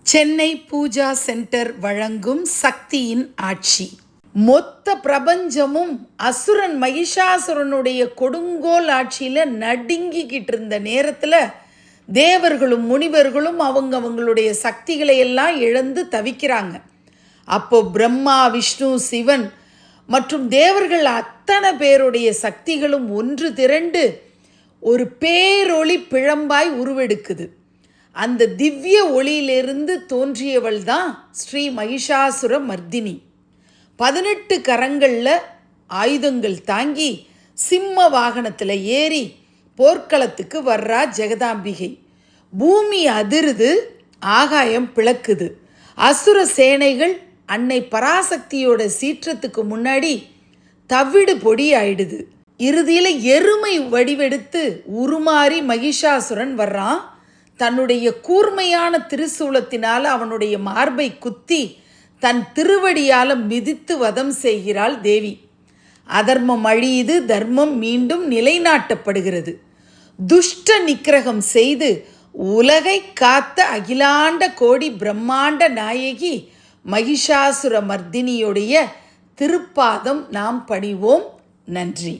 Chennai Pooja centre வழங்கும் சக்தியின் ஆட்சி. மொத்த பிரபஞ்சமும் அசுரன் மகிஷாசுரனுடைய கொடுங்கோல் ஆட்சியில் நடுங்கிக்கிட்டு இருந்த நேரத்தில் தேவர்களும் முனிவர்களும் அவங்களுடைய சக்திகளை எல்லாம் இழந்து தவிக்கிறாங்க. அப்போ பிரம்மா, விஷ்ணு, சிவன் மற்றும் தேவர்கள் அத்தனை பேருடைய சக்திகளும் ஒன்று திரண்டு ஒரு பேரொளி பிழம்பாய் உருவெடுக்குது. அந்த திவ்ய ஒளியிலிருந்து தோன்றியவள் தான் ஸ்ரீ மகிஷாசுர மர்தினி. 18 கரங்களில் ஆயுதங்கள் தாங்கி சிம்ம வாகனத்தில் ஏறி போர்க்களத்துக்கு வர்றா ஜெகதாம்பிகை. பூமி அதிருது, ஆகாயம் பிளக்குது. அசுர சேனைகள் அன்னை பராசக்தியோட சீற்றத்துக்கு முன்னாடி தவிடு பொடி ஆயிடுது. இறுதியில் எருமை வடிவெடுத்து உருமாறி மகிஷாசுரன் வர்றான். தன்னுடைய கூர்மையான திருசூலத்தினால் அவனுடைய மார்பை குத்தி தன் திருவடியால் மிதித்து வதம் செய்கிறாள் தேவி. அதர்மம் அழியுது, தர்மம் மீண்டும் நிலைநாட்டப்படுகிறது. துஷ்ட நிக்கிரகம் செய்து உலகை காத்த அகிலாண்ட கோடி பிரம்மாண்ட நாயகி மகிஷாசுர மர்தினியுடைய திருப்பாதம் நாம் பணிவோம். நன்றி.